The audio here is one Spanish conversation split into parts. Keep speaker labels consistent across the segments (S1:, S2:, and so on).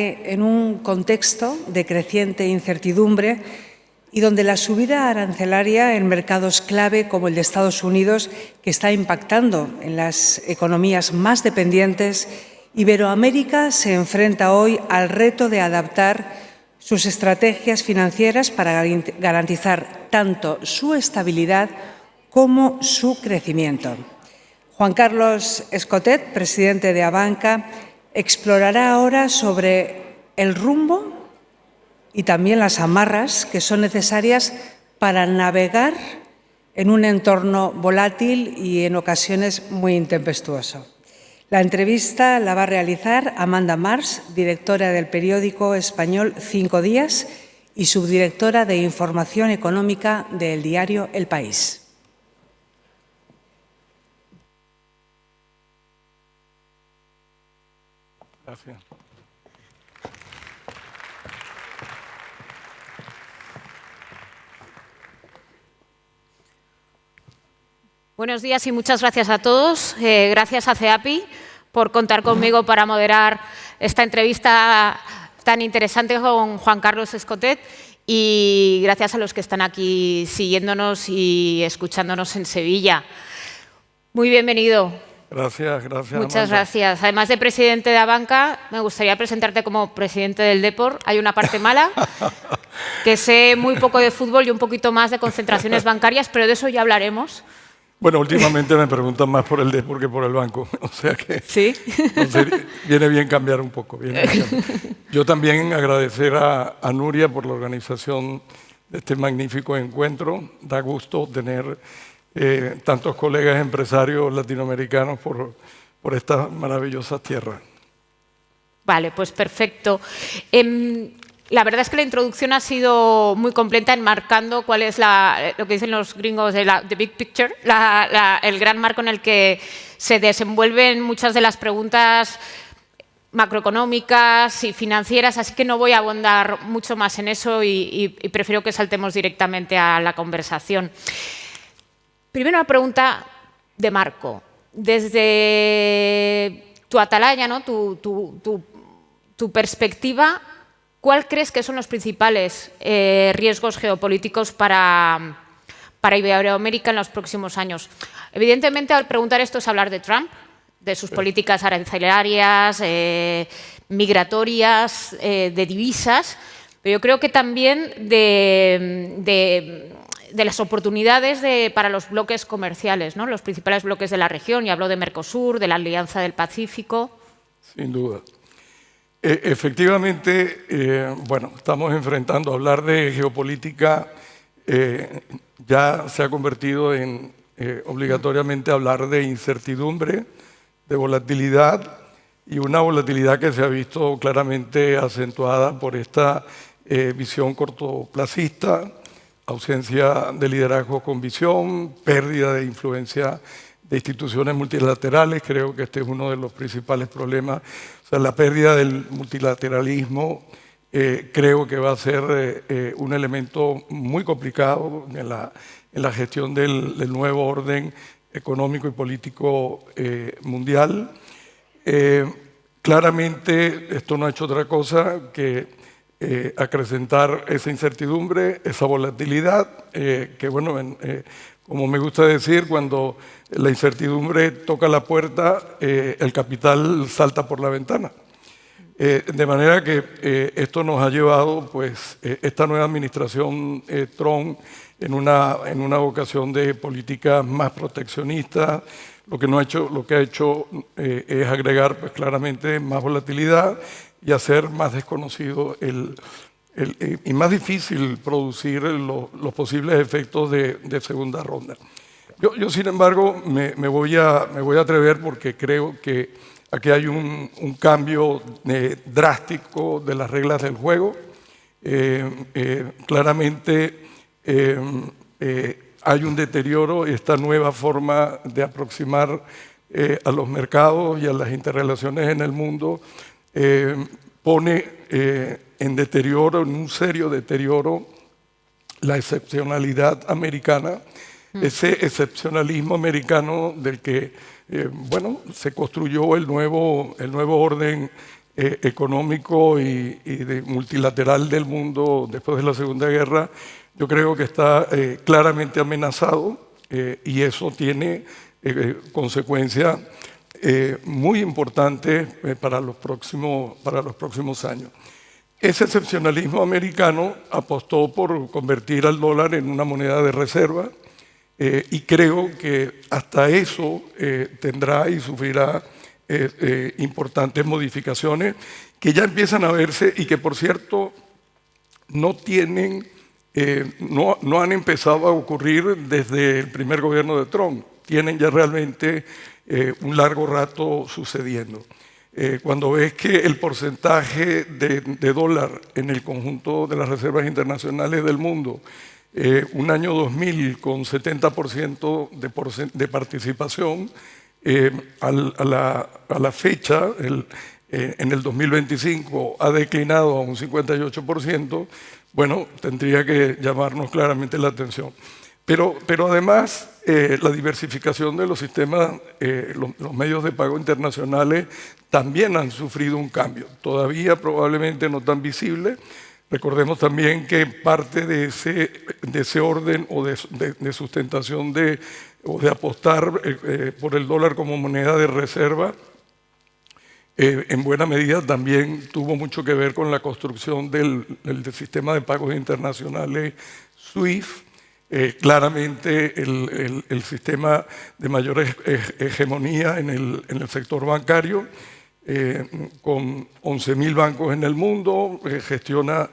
S1: En un contexto de creciente incertidumbre y donde la subida arancelaria en mercados clave como el de Estados Unidos, que está impactando en las economías más dependientes, Iberoamérica se enfrenta hoy al reto de adaptar sus estrategias financieras para garantizar tanto su estabilidad como su crecimiento. Juan Carlos Escotet, presidente de Abanca, explorará ahora sobre el rumbo y también las amarras que son necesarias para navegar en un entorno volátil y en ocasiones muy intempestuoso. La entrevista la va a realizar Amanda Mars, directora del periódico español 5 Días y subdirectora de Información Económica del diario El País.
S2: Gracias.
S3: Buenos días y muchas gracias a todos. Gracias a CEAPI por contar conmigo para moderar esta entrevista tan interesante con Juan Carlos Escotet y gracias a los que están aquí siguiéndonos y escuchándonos en Sevilla. Muy bienvenido.
S2: Gracias.
S3: Muchas gracias. Además de presidente de Abanca, me gustaría presentarte como presidente del Depor. Hay una parte mala, que sé muy poco de fútbol y un poquito más de concentraciones bancarias, pero de eso ya hablaremos.
S2: Bueno, últimamente me preguntan más por el Depor que por el banco, o sea que
S3: ¿Sí?
S2: viene bien cambiar un poco. Yo también agradecer a Nuria por la organización de este magnífico encuentro. Da gusto tener tantos colegas empresarios latinoamericanos por estas maravillosas tierras.
S3: Vale, pues perfecto. La verdad es que la introducción ha sido muy completa enmarcando cuál es lo que dicen los gringos de the big picture, el gran marco en el que se desenvuelven muchas de las preguntas macroeconómicas y financieras, así que no voy a abundar mucho más en eso y prefiero que saltemos directamente a la conversación. Primero una pregunta de marco. Desde tu atalaya, ¿no? tu perspectiva, ¿cuál crees que son los principales riesgos geopolíticos para Iberoamérica en los próximos años? Evidentemente, al preguntar esto es hablar de Trump, de sus políticas arancelarias, migratorias, de divisas, pero yo creo que también de las oportunidades para los bloques comerciales, ¿no? Los principales bloques de la región, y hablo de Mercosur, de la Alianza del Pacífico.
S2: Sin duda. Efectivamente, bueno, estamos enfrentando, hablar de geopolítica ya se ha convertido en obligatoriamente hablar de incertidumbre, de volatilidad, y una volatilidad que se ha visto claramente acentuada por esta visión cortoplacista, ausencia de liderazgo con visión, pérdida de influencia de instituciones multilaterales. Creo que este es uno de los principales problemas. O sea, la pérdida del multilateralismo creo que va a ser un elemento muy complicado en la gestión del nuevo orden económico y político mundial. Claramente esto no ha hecho otra cosa que acrecentar esa incertidumbre, esa volatilidad, que bueno, como me gusta decir, cuando la incertidumbre toca la puerta, el capital salta por la ventana. De manera que esto nos ha llevado, pues, esta nueva administración Trump en una vocación de políticas más proteccionistas. Lo que ha hecho es agregar, pues, claramente más volatilidad y hacer más desconocido y más difícil producir los posibles efectos de segunda ronda. Yo sin embargo, me voy a atrever porque creo que aquí hay un cambio drástico de las reglas del juego. Claramente hay un deterioro, esta nueva forma de aproximar a los mercados y a las interrelaciones en el mundo pone en deterioro, en un serio deterioro, la excepcionalidad americana, ese excepcionalismo americano del que bueno, se construyó el nuevo orden económico y de multilateral del mundo después de la Segunda Guerra, yo creo que está claramente amenazado y eso tiene consecuencias muy importantes para los próximos años. Ese excepcionalismo americano apostó por convertir al dólar en una moneda de reserva y creo que hasta eso tendrá y sufrirá importantes modificaciones que ya empiezan a verse y que, por cierto, no han empezado a ocurrir desde el primer gobierno de Trump. Tienen ya realmente un largo rato sucediendo. Cuando ves que el porcentaje de dólar en el conjunto de las reservas internacionales del mundo, un año 2000 con 70% de participación, a la fecha, en el 2025, ha declinado a un 58%, bueno, tendría que llamarnos claramente la atención. Pero además, la diversificación de los sistemas, los medios de pago internacionales también han sufrido un cambio, todavía probablemente no tan visible. Recordemos también que parte de ese orden o de sustentación o de apostar por el dólar como moneda de reserva, en buena medida también tuvo mucho que ver con la construcción del sistema de pagos internacionales SWIFT. Claramente el sistema de mayor hegemonía en el sector bancario, con 11.000 bancos en el mundo, gestiona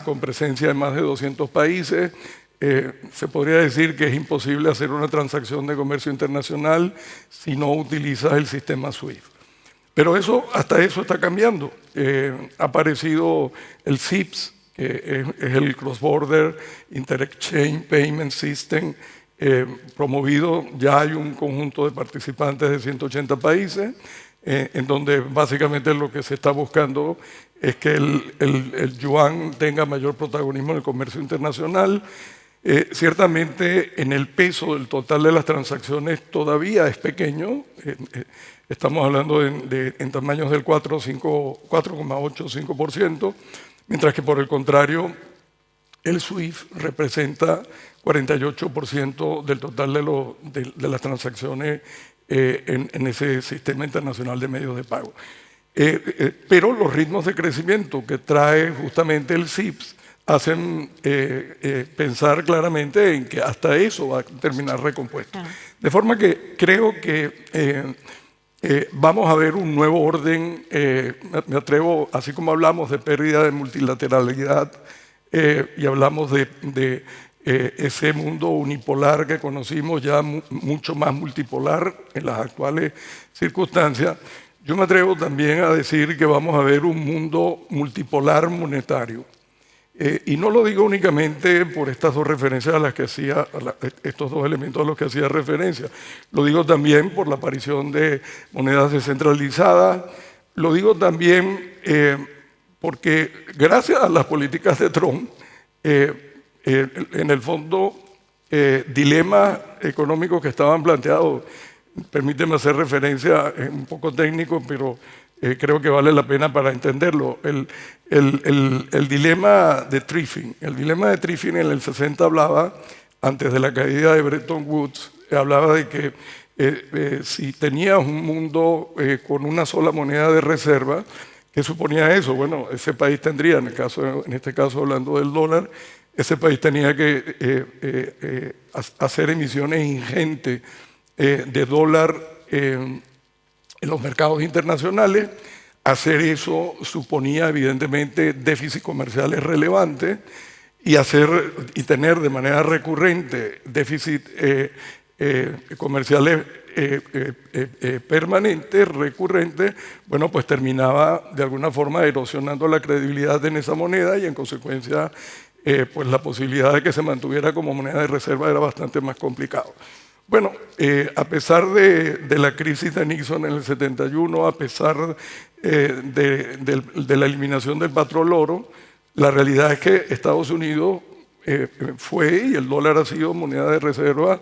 S2: con presencia en más de 200 países. Se podría decir que es imposible hacer una transacción de comercio internacional si no utilizas el sistema SWIFT. Pero hasta eso está cambiando. Ha aparecido el CIPS, que es el Cross Border Inter-Exchange Payment System, promovido. Ya hay un conjunto de participantes de 180 países, en donde básicamente lo que se está buscando es que el yuan tenga mayor protagonismo en el comercio internacional. Ciertamente en el peso del total de las transacciones todavía es pequeño. Estamos hablando en tamaños del 4,8-5%, mientras que por el contrario el SWIFT representa 48% del total de las transacciones en ese sistema internacional de medios de pago. Pero los ritmos de crecimiento que trae justamente el CIPS hacen pensar claramente en que hasta eso va a terminar recompuesto. De forma que creo que vamos a ver un nuevo orden, me atrevo, así como hablamos de pérdida de multilateralidad y hablamos de ese mundo unipolar que conocimos ya mucho más multipolar en las actuales circunstancias, yo me atrevo también a decir que vamos a ver un mundo multipolar monetario. Y no lo digo únicamente por estas dos referencias a las que estos dos elementos a los que hacía referencia. Lo digo también por la aparición de monedas descentralizadas. Lo digo también porque gracias a las políticas de Trump, en el fondo, dilemas económicos que estaban planteados, permíteme hacer referencia, es un poco técnico, pero creo que vale la pena para entenderlo. El dilema de Triffin. El dilema de Triffin en el 60 hablaba, antes de la caída de Bretton Woods, hablaba de que si tenías un mundo con una sola moneda de reserva, ¿qué suponía eso? Bueno, ese país tendría, en este caso hablando del dólar, ese país tenía que hacer emisiones ingentes de dólar en los mercados internacionales. Hacer eso suponía evidentemente déficits comerciales relevantes y tener de manera recurrente déficits comerciales permanentes, recurrentes, bueno, pues terminaba de alguna forma erosionando la credibilidad en esa moneda y en consecuencia pues la posibilidad de que se mantuviera como moneda de reserva era bastante más complicado. Bueno, a pesar de la crisis de Nixon en el 71, a pesar de la eliminación del patrón oro, la realidad es que Estados Unidos fue y el dólar ha sido moneda de reserva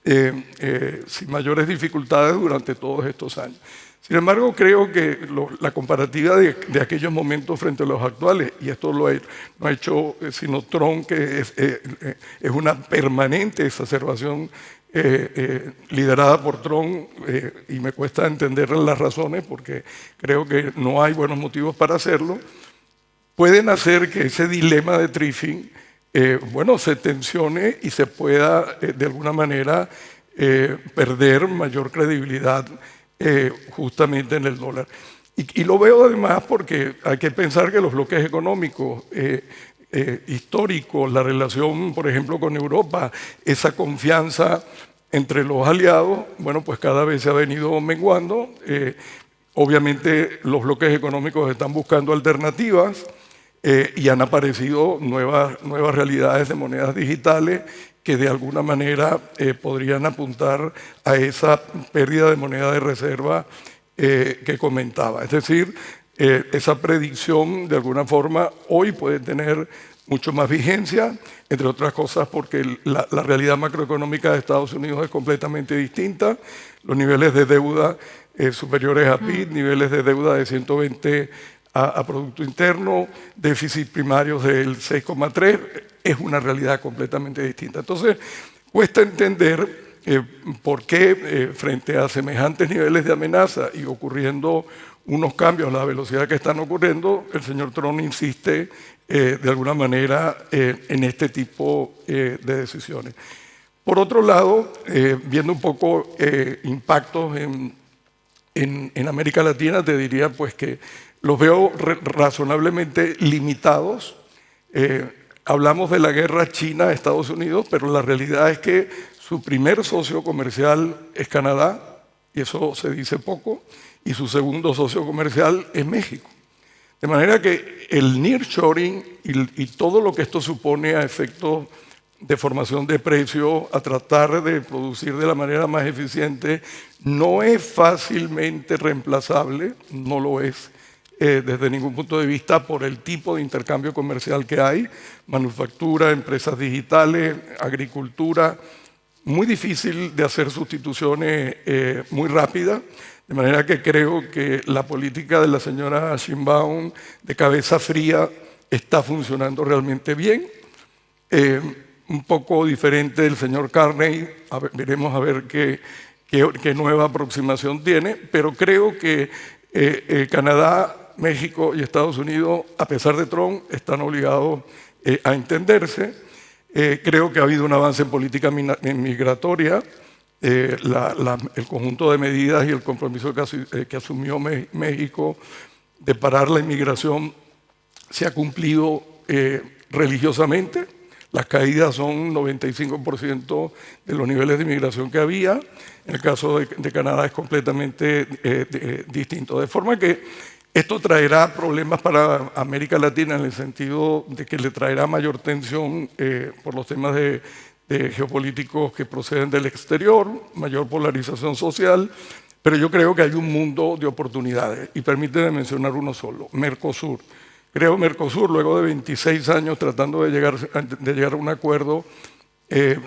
S2: sin mayores dificultades durante todos estos años. Sin embargo, creo que la comparativa de aquellos momentos frente a los actuales, y esto no ha hecho sino Trump, que es una permanente exacerbación liderada por Trump, y me cuesta entender las razones porque creo que no hay buenos motivos para hacerlo, pueden hacer que ese dilema de Triffin se tensione y se pueda de alguna manera perder mayor credibilidad justamente en el dólar. Y lo veo además porque hay que pensar que los bloques económicos históricos, la relación, por ejemplo, con Europa, esa confianza entre los aliados, bueno, pues cada vez se ha venido menguando. Obviamente los bloques económicos están buscando alternativas y han aparecido nuevas realidades de monedas digitales que de alguna manera podrían apuntar a esa pérdida de moneda de reserva que comentaba. Es decir, esa predicción de alguna forma hoy puede tener mucho más vigencia, entre otras cosas porque la realidad macroeconómica de Estados Unidos es completamente distinta. Los niveles de deuda superiores a PIB, niveles de deuda de 120 a Producto Interno, déficit primarios del 6,3, es una realidad completamente distinta. Entonces, cuesta entender por qué frente a semejantes niveles de amenaza y ocurriendo unos cambios a la velocidad que están ocurriendo, el señor Trump insiste de alguna manera en este tipo de decisiones. Por otro lado, viendo un poco impactos en América Latina, te diría pues que los veo razonablemente limitados. Hablamos de la guerra China-Estados Unidos, pero la realidad es que su primer socio comercial es Canadá, y eso se dice poco, y su segundo socio comercial es México. De manera que el nearshoring y todo lo que esto supone a efectos de formación de precios, a tratar de producir de la manera más eficiente, no es fácilmente reemplazable, no lo es desde ningún punto de vista por el tipo de intercambio comercial que hay, manufactura, empresas digitales, agricultura, muy difícil de hacer sustituciones muy rápidas, de manera que creo que la política de la señora Sheinbaum de cabeza fría está funcionando realmente bien. Un poco diferente del señor Carney, veremos a ver qué nueva aproximación tiene, pero creo que Canadá, México y Estados Unidos, a pesar de Trump, están obligados a entenderse. Creo que ha habido un avance en política migratoria. El conjunto de medidas y el compromiso que asumió México de parar la inmigración se ha cumplido religiosamente. Las caídas son 95% de los niveles de inmigración que había. En el caso de Canadá es completamente distinto. De forma que esto traerá problemas para América Latina en el sentido de que le traerá mayor tensión por los temas de geopolíticos que proceden del exterior, mayor polarización social, pero yo creo que hay un mundo de oportunidades. Y permíteme mencionar uno solo, Mercosur. Creo que Mercosur, luego de 26 años tratando de llegar a un acuerdo,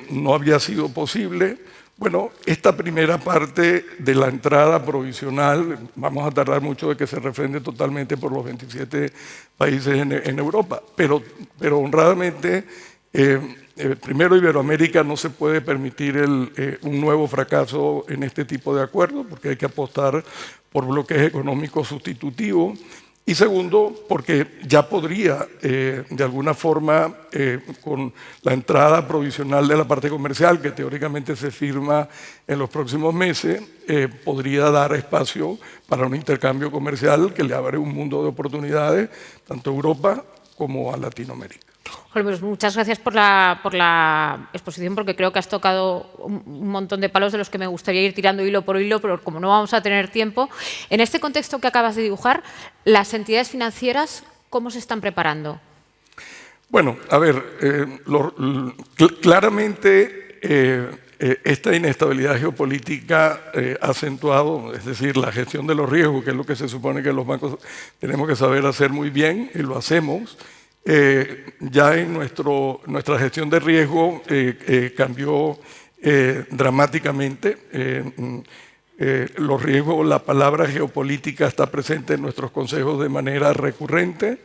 S2: no había sido posible. Bueno, esta primera parte de la entrada provisional, vamos a tardar mucho de que se refrende totalmente por los 27 países en Europa, pero honradamente, primero Iberoamérica no se puede permitir un nuevo fracaso en este tipo de acuerdos, porque hay que apostar por bloques económicos sustitutivos. Y segundo, porque ya podría, de alguna forma, con la entrada provisional de la parte comercial, que teóricamente se firma en los próximos meses, podría dar espacio para un intercambio comercial que le abre un mundo de oportunidades, tanto a Europa como a Latinoamérica.
S3: Pues muchas gracias por la exposición, porque creo que has tocado un montón de palos de los que me gustaría ir tirando hilo por hilo, pero como no vamos a tener tiempo, en este contexto que acabas de dibujar, ¿las entidades financieras cómo se están preparando?
S2: Bueno, a ver, claramente esta inestabilidad geopolítica ha acentuado, es decir, la gestión de los riesgos, que es lo que se supone que los bancos tenemos que saber hacer muy bien, y lo hacemos. Ya en nuestra gestión de riesgo cambió dramáticamente. los riesgos, la palabra geopolítica está presente en nuestros consejos de manera recurrente.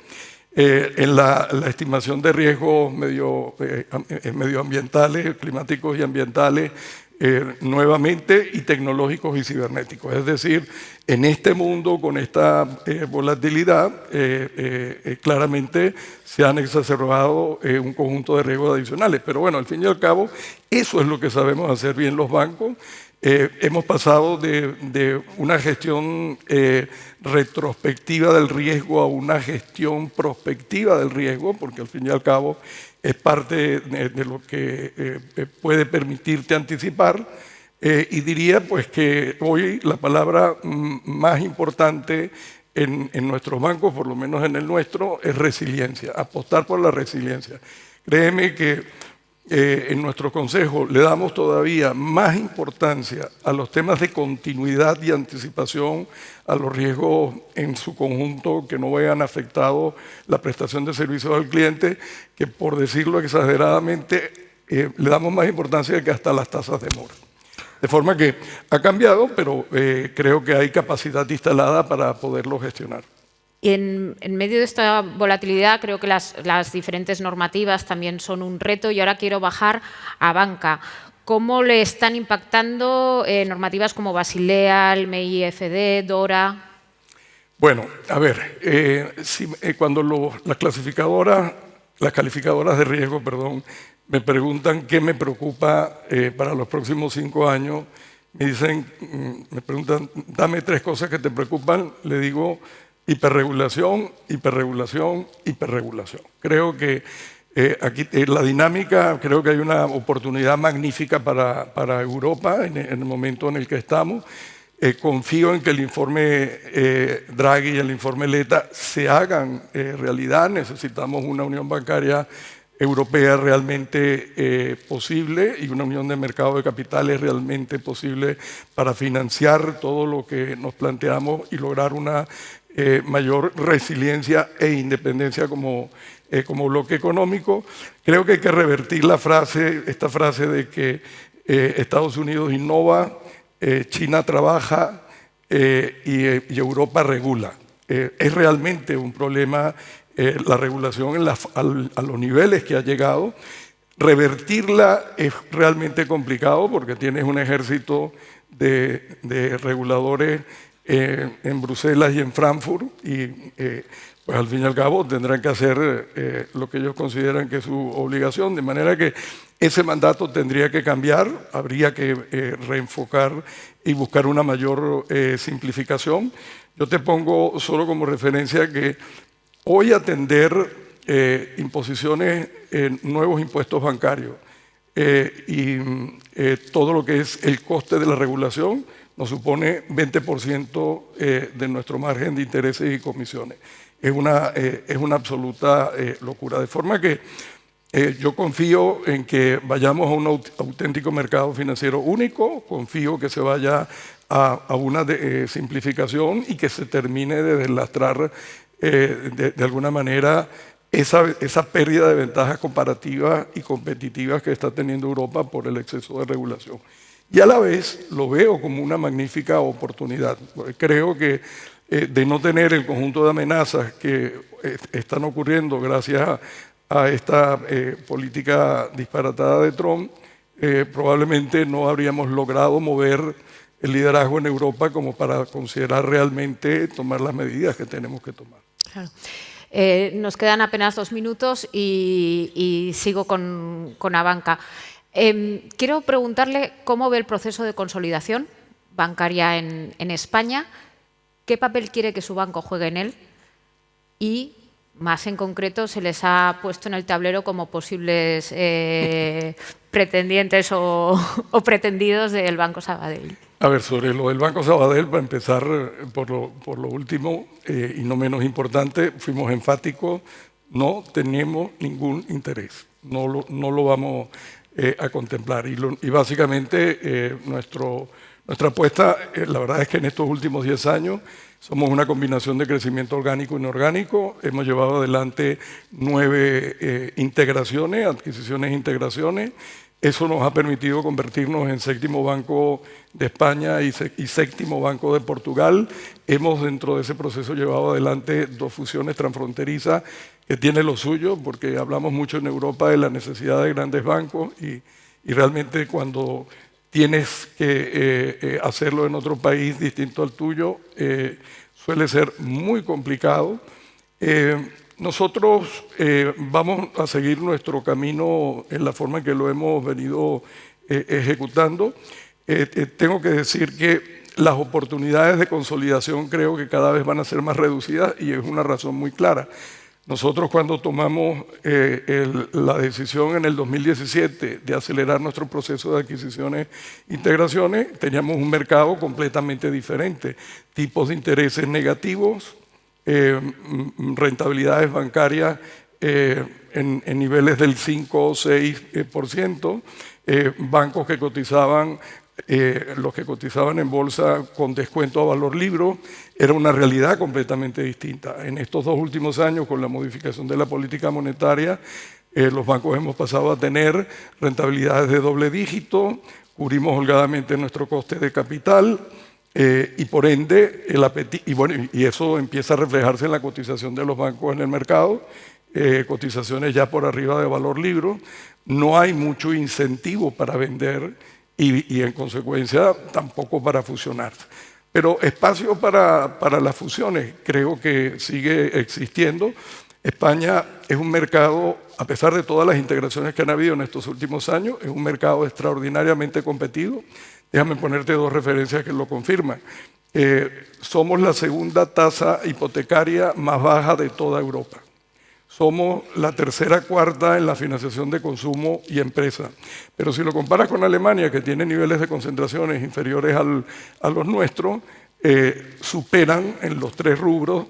S2: En la estimación de riesgos medioambientales, climáticos y ambientales, nuevamente, y tecnológicos y cibernéticos. Es decir, en este mundo, con esta volatilidad, claramente se han exacerbado un conjunto de riesgos adicionales. Pero bueno, al fin y al cabo, eso es lo que sabemos hacer bien los bancos. Hemos pasado de una gestión retrospectiva del riesgo a una gestión prospectiva del riesgo, porque al fin y al cabo es parte de lo que puede permitirte anticipar. Y diría pues que hoy la palabra más importante en nuestros bancos, por lo menos en el nuestro, es resiliencia, apostar por la resiliencia. Créeme que en nuestro consejo le damos todavía más importancia a los temas de continuidad y anticipación a los riesgos en su conjunto que no vean afectado la prestación de servicios al cliente, que por decirlo exageradamente le damos más importancia que hasta las tasas de mora. De forma que ha cambiado, pero creo que hay capacidad instalada para poderlo gestionar.
S3: Y en medio de esta volatilidad, creo que las diferentes normativas también son un reto, y ahora quiero bajar a banca. ¿Cómo le están impactando normativas como Basilea, el MIFD, DORA?
S2: Bueno, a ver, cuando las calificadoras de riesgo, me preguntan qué me preocupa para los próximos 5 años, me preguntan, dame 3 cosas que te preocupan, le digo: hiperregulación, hiperregulación, hiperregulación. Creo que aquí la dinámica, creo que hay una oportunidad magnífica para Europa en el momento en el que estamos. Confío en que el informe Draghi y el informe Letta se hagan realidad. Necesitamos una unión bancaria europea realmente posible y una unión de mercado de capitales realmente posible para financiar todo lo que nos planteamos y lograr una mayor resiliencia e independencia como bloque económico. Creo que hay que revertir esta frase de que Estados Unidos innova, China trabaja y Europa regula. Es realmente un problema la regulación a los niveles que ha llegado. Revertirla es realmente complicado porque tienes un ejército de reguladores en Bruselas y en Frankfurt, y pues al fin y al cabo tendrán que hacer lo que ellos consideran que es su obligación, de manera que ese mandato tendría que cambiar, habría que reenfocar y buscar una mayor simplificación. Yo te pongo solo como referencia que hoy atender imposiciones, nuevos impuestos bancarios y todo lo que es el coste de la regulación nos supone 20% de nuestro margen de intereses y comisiones. Es una absoluta locura. De forma que yo confío en que vayamos a un auténtico mercado financiero único, confío que se vaya a una simplificación y que se termine de deslastrar de alguna manera esa pérdida de ventajas comparativas y competitivas que está teniendo Europa por el exceso de regulación. Y a la vez lo veo como una magnífica oportunidad. Creo que de no tener el conjunto de amenazas que están ocurriendo gracias a esta política disparatada de Trump, probablemente no habríamos logrado mover el liderazgo en Europa como para considerar realmente tomar las medidas que tenemos que tomar.
S3: Claro. Nos quedan apenas 2 minutos y sigo con Abanca. Quiero preguntarle cómo ve el proceso de consolidación bancaria en España, qué papel quiere que su banco juegue en él y, más en concreto, se les ha puesto en el tablero como posibles pretendientes o pretendidos del Banco Sabadell.
S2: A ver, sobre lo del Banco Sabadell, para empezar por lo último y no menos importante, fuimos enfáticos, no tenemos ningún interés, no lo vamos a contemplar. Y básicamente nuestra apuesta, la verdad es que en estos últimos 10 años somos una combinación de crecimiento orgánico e inorgánico. Hemos llevado adelante 9 integraciones, adquisiciones e integraciones. Eso nos ha permitido convertirnos en séptimo banco de España y séptimo banco de Portugal. Hemos dentro de ese proceso llevado adelante 2 fusiones transfronterizas que tienen lo suyo, porque hablamos mucho en Europa de la necesidad de grandes bancos y realmente cuando tienes que hacerlo en otro país distinto al tuyo, suele ser muy complicado. Nosotros vamos a seguir nuestro camino en la forma en que lo hemos venido ejecutando. Tengo que decir que las oportunidades de consolidación creo que cada vez van a ser más reducidas y es una razón muy clara. Nosotros cuando tomamos la decisión en el 2017 de acelerar nuestro proceso de adquisiciones e integraciones, teníamos un mercado completamente diferente, tipos de intereses negativos, rentabilidades bancarias en niveles del 5 o 6%, bancos que cotizaban, los que cotizaban en bolsa con descuento a valor libro, era una realidad completamente distinta. En estos 2 últimos años, con la modificación de la política monetaria, los bancos hemos pasado a tener rentabilidades de doble dígito, cubrimos holgadamente nuestro coste de capital, y por ende, y eso empieza a reflejarse en la cotización de los bancos en el mercado, cotizaciones ya por arriba de valor libro. No hay mucho incentivo para vender y en consecuencia tampoco para fusionar. Pero espacio para las fusiones creo que sigue existiendo. España es un mercado, a pesar de todas las integraciones que han habido en estos últimos años, es un mercado extraordinariamente competido. Déjame ponerte 2 referencias que lo confirman. Somos la segunda tasa hipotecaria más baja de toda Europa. Somos la tercera, cuarta en la financiación de consumo y empresa. Pero si lo comparas con Alemania, que tiene niveles de concentraciones inferiores a los nuestros, superan en los 3 rubros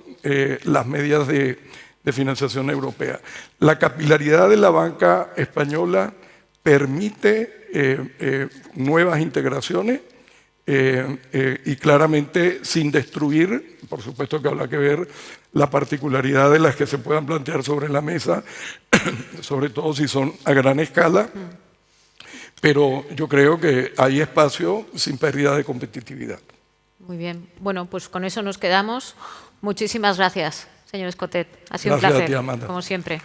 S2: las medias de financiación europea. La capilaridad de la banca española permite nuevas integraciones y claramente sin destruir, por supuesto que habrá que ver la particularidad de las que se puedan plantear sobre la mesa, sobre todo si son a gran escala, pero yo creo que hay espacio sin pérdida de competitividad.
S3: Muy bien. Bueno, pues con eso nos quedamos. Muchísimas gracias, señor Escotet. Ha sido
S2: Gracias
S3: un placer,
S2: a ti, Amanda.
S3: como siempre.